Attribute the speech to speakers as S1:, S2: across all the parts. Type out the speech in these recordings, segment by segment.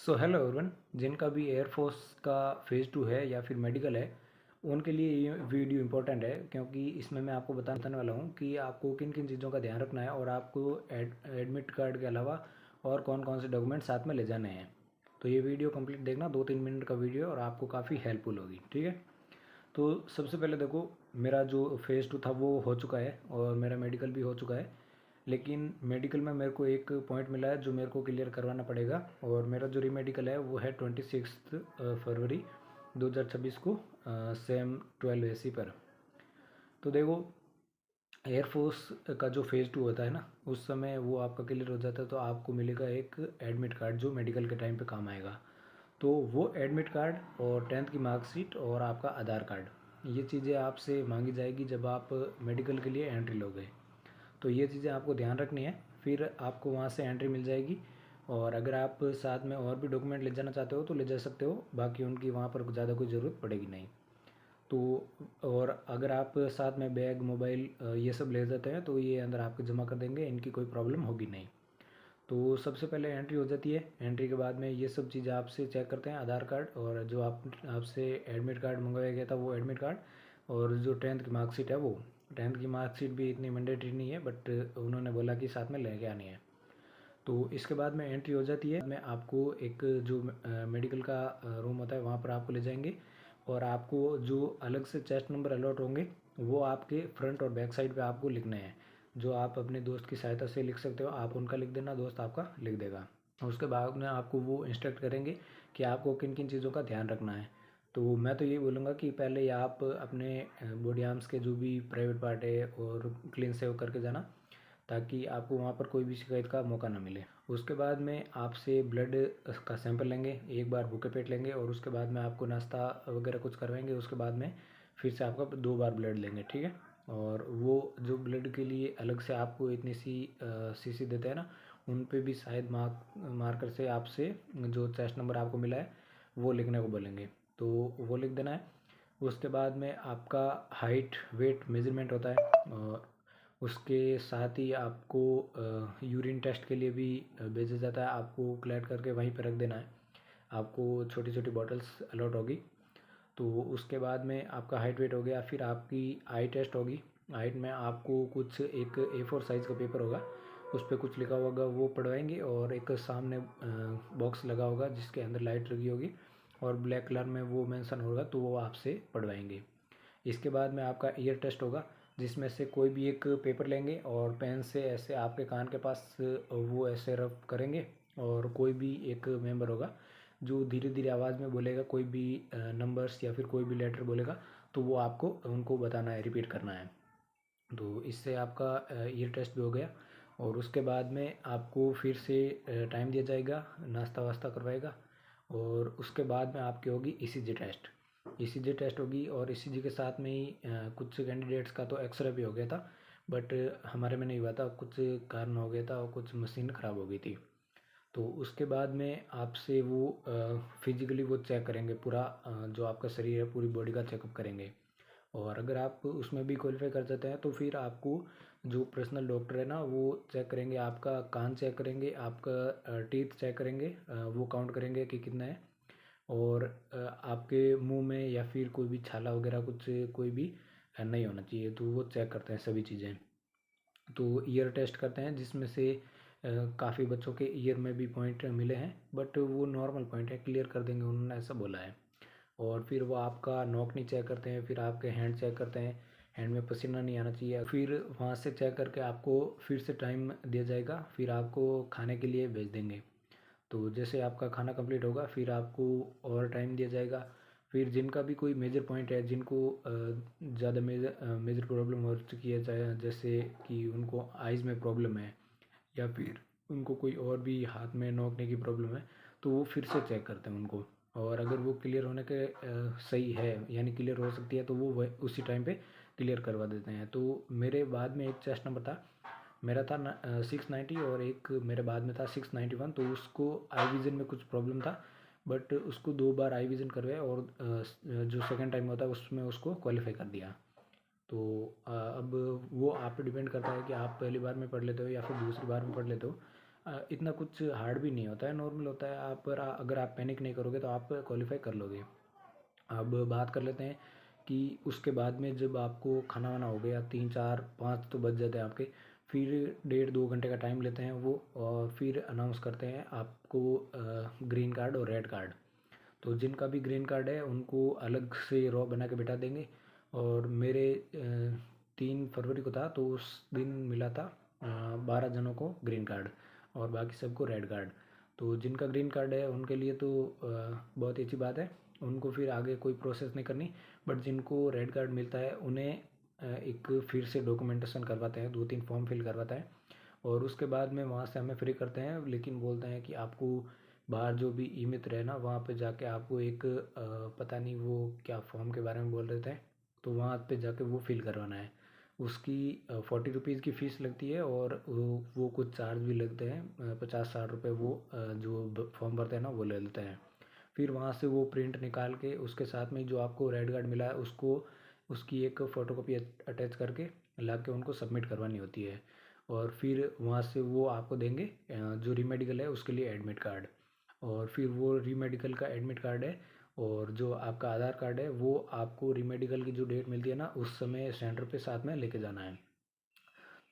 S1: So hello everyone, जिनका भी air force का फ़ेज़ 2 है या फिर मेडिकल है, उनके लिए ये वीडियो इम्पोर्टेंट है क्योंकि इसमें मैं आपको बताने वाला हूँ कि आपको किन किन चीज़ों का ध्यान रखना है और आपको एडमिट कार्ड के अलावा और कौन कौन से डॉक्यूमेंट साथ में ले जाने हैं। तो ये वीडियो कंप्लीट देखना, 2-3 मिनट का वीडियो और आपको काफ़ी हेल्पफुल होगी। ठीक है, तो सबसे पहले देखो, मेरा जो फ़ेज़ 2 था वो हो चुका है और मेरा मेडिकल भी हो चुका है। लेकिन मेडिकल में मेरे को एक पॉइंट मिला है जो मेरे को क्लियर करवाना पड़ेगा और मेरा जो रीमेडिकल है वो है 26 फरवरी 2026 को, सेम 12 AC पर। तो देखो, एयरफोर्स का जो फ़ेज़ 2 होता है ना, उस समय वो आपका क्लियर हो जाता है तो आपको मिलेगा एक एडमिट कार्ड जो मेडिकल के टाइम पे काम आएगा। तो वो एडमिट कार्ड और 10th की मार्कशीट और आपका आधार कार्ड, ये चीज़ें आपसे मांगी जाएगी जब आप मेडिकल के लिए एंट्री लोगे। तो ये चीज़ें आपको ध्यान रखनी है, फिर आपको वहाँ से एंट्री मिल जाएगी। और अगर आप साथ में और भी डॉक्यूमेंट ले जाना चाहते हो तो ले जा सकते हो, बाकी उनकी वहाँ पर ज़्यादा कोई ज़रूरत पड़ेगी नहीं। तो और अगर आप साथ में बैग, मोबाइल, ये सब ले जाते हैं तो ये अंदर आपके जमा कर देंगे, इनकी कोई प्रॉब्लम होगी नहीं। तो सबसे पहले एंट्री हो जाती है। एंट्री के बाद में ये सब चीज़ें आपसे चेक करते हैं, आधार कार्ड और जो आपसे एडमिट कार्ड मंगवाया गया था वो एडमिट कार्ड, और जो 10th की मार्कशीट है वो। 10th की मार्कशीट भी इतनी मैंडेटरी नहीं है, बट उन्होंने बोला कि साथ में लेके आनी है। तो इसके बाद में एंट्री हो जाती है। मैं आपको एक जो मेडिकल का रूम होता है वहाँ पर आपको ले जाएंगे और आपको जो अलग से चेस्ट नंबर अलॉट होंगे वो आपके फ्रंट और बैक साइड पे आपको लिखने हैं। जो आप अपने दोस्त की सहायता से लिख सकते हो, आप उनका लिख देना, दोस्त आपका लिख देगा। उसके बाद में आपको वो इंस्ट्रक्ट करेंगे कि आपको किन किन चीज़ों का ध्यान रखना है। तो मैं तो यही बोलूँगा कि पहले आप अपने बॉडी आर्म्स के जो भी प्राइवेट पार्ट है और क्लीन सेव करके जाना, ताकि आपको वहाँ पर कोई भी शिकायत का मौका ना मिले। उसके बाद में आपसे ब्लड का सैंपल लेंगे, एक बार भूखे पेट लेंगे और उसके बाद में आपको नाश्ता वगैरह कुछ करवाएंगे। उसके बाद में फिर से आपका 2 बार ब्लड लेंगे। ठीक है, और वो जो ब्लड के लिए अलग से आपको इतनी सी शीशी देते हैं ना, उन पे भी शायद मार्कर से आपसे जो चेस्ट नंबर आपको मिला है वो लिखने को बोलेंगे, तो वो लिख देना है। उसके बाद में आपका हाइट वेट मेजरमेंट होता है और उसके साथ ही आपको यूरिन टेस्ट के लिए भी भेजा जाता है। आपको कलेक्ट करके वहीं पर रख देना है। आपको छोटी छोटी बॉटल्स अलॉट होगी। तो उसके बाद में आपका हाइट वेट हो गया, फिर आपकी आई टेस्ट होगी। हाइट में आपको कुछ एक A4 साइज़ का पेपर होगा, उस पर कुछ लिखा होगा वो पढ़वाएंगे, और एक सामने बॉक्स लगा होगा जिसके अंदर लाइट लगी होगी और ब्लैक कलर में वो मेंशन होगा, तो वो आपसे पढ़वाएंगे। इसके बाद में आपका ईयर टेस्ट होगा, जिसमें से कोई भी एक पेपर लेंगे और पेन से ऐसे आपके कान के पास वो ऐसे रब करेंगे, और कोई भी एक मेंबर होगा जो धीरे धीरे आवाज़ में बोलेगा, कोई भी नंबर्स या फिर कोई भी लेटर बोलेगा, तो वो आपको उनको बताना है, रिपीट करना है। तो इससे आपका ईयर टेस्ट भी हो गया। और उसके बाद में आपको फिर से टाइम दिया जाएगा, नाश्ता वास्ता करवाएगा, और उसके बाद में आपकी होगी ECG टेस्ट। ECG टेस्ट होगी और ECG के साथ में ही कुछ कैंडिडेट्स का तो एक्सरे भी हो गया था, बट हमारे में नहीं हुआ था, कुछ कारण हो गया था और कुछ मशीन ख़राब हो गई थी। तो उसके बाद में आपसे वो फिजिकली वो चेक करेंगे पूरा, जो आपका शरीर है पूरी बॉडी का चेकअप करेंगे। और अगर आप उसमें भी क्वालिफाई कर जाते हैं तो फिर आपको जो पर्सनल डॉक्टर है ना वो चेक करेंगे, आपका कान चेक करेंगे, आपका टीथ चेक करेंगे, वो काउंट करेंगे कि कितना है। और आपके मुंह में या फिर कोई भी छाला वगैरह कुछ कोई भी नहीं होना चाहिए, तो वो चेक करते हैं सभी चीज़ें। तो ईयर टेस्ट करते हैं, जिसमें से काफ़ी बच्चों के ईयर में भी पॉइंट मिले हैं, बट वो नॉर्मल पॉइंट है, क्लियर कर देंगे, उन्होंने ऐसा बोला है। और फिर वो आपका नोक नहीं चेक करते हैं, फिर आपके हैंड चेक करते हैं, हैंड में पसीना नहीं आना चाहिए। फिर वहाँ से चेक करके आपको फिर से टाइम दिया जाएगा, फिर आपको खाने के लिए भेज देंगे। तो जैसे आपका खाना कंप्लीट होगा फिर आपको और टाइम दिया जाएगा। फिर जिनका भी कोई मेजर पॉइंट है, जिनको ज़्यादा मेजर प्रॉब्लम हो चुकी है, चाहे जैसे कि उनको आइज़ में प्रॉब्लम है या फिर उनको कोई और भी हाथ में नोकने की प्रॉब्लम है, तो वो फिर से चेक करते हैं उनको। और अगर वो क्लियर होने के सही है, यानी क्लियर हो सकती है, तो वो उसी टाइम पे क्लियर करवा देते हैं। तो मेरे बाद में एक चेस्ट नंबर था, मेरा था 690, और एक मेरे बाद में था 691। तो उसको आई विज़न में कुछ प्रॉब्लम था, बट उसको 2 बार आई विज़न करवाया और जो सेकंड टाइम होता है उसमें उसको क्वालिफाई कर दिया। तो अब वो आप पे डिपेंड करता है कि आप पहली बार में पढ़ लेते हो या फिर दूसरी बार में पढ़ लेते हो। इतना कुछ हार्ड भी नहीं होता है, नॉर्मल होता है। आप पर अगर आप पैनिक नहीं करोगे तो आप क्वालिफाई कर लोगे। अब बात कर लेते हैं कि उसके बाद में जब आपको खाना वाना हो गया, 3 4 5 तो बज जाते हैं आपके, फिर 1.5 2 घंटे का टाइम लेते हैं वो, और फिर अनाउंस करते हैं आपको ग्रीन कार्ड और रेड कार्ड। तो जिनका भी ग्रीन कार्ड है उनको अलग से रॉ बना के बिठा देंगे। और मेरे 3 फरवरी को था, तो उस दिन मिला था 12 जनों को ग्रीन कार्ड और बाकी सबको रेड कार्ड। तो जिनका ग्रीन कार्ड है उनके लिए तो बहुत ही अच्छी बात है, उनको फिर आगे कोई प्रोसेस नहीं करनी। बट जिनको रेड कार्ड मिलता है उन्हें एक फिर से डॉक्यूमेंटेशन करवाते हैं, 2 3 फॉर्म फिल करवाता है, और उसके बाद में वहाँ से हमें फ्री करते हैं। लेकिन बोलते हैं कि आपको बाहर जो भी ई मित्र है ना, वहाँ पे जाके आपको एक पता नहीं वो क्या फॉर्म के बारे में बोल रहे थे, तो वहाँ पे जाके वो फिल करवाना है। उसकी 40 रुपीज़ की फ़ीस लगती है, और वो कुछ चार्ज भी लगते हैं, 50 60 रुपये वो जो फॉर्म भरते हैं ना वो ले लेते हैं। फिर वहाँ से वो प्रिंट निकाल के उसके साथ में जो आपको रेड कार्ड मिला है उसको, उसकी एक फ़ोटोकॉपी अटैच करके ला के उनको सबमिट करवानी होती है। और फिर वहाँ से वो आपको देंगे जो रीमेडिकल है उसके लिए एडमिट कार्ड। और फिर वो रीमेडिकल का एडमिट कार्ड है, और जो आपका आधार कार्ड है वो आपको रीमेडिकल की जो डेट मिलती है ना उस समय सेंटर पे साथ में लेके जाना है।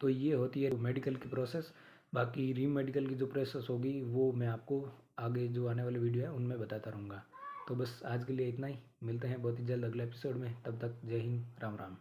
S1: तो ये होती है मेडिकल की प्रोसेस। बाकी री मेडिकल की जो प्रोसेस होगी वो मैं आपको आगे जो आने वाले वीडियो है उनमें बताता रहूँगा। तो बस आज के लिए इतना ही, मिलते हैं बहुत ही जल्द अगले एपिसोड में, तब तक जय हिंद, राम राम।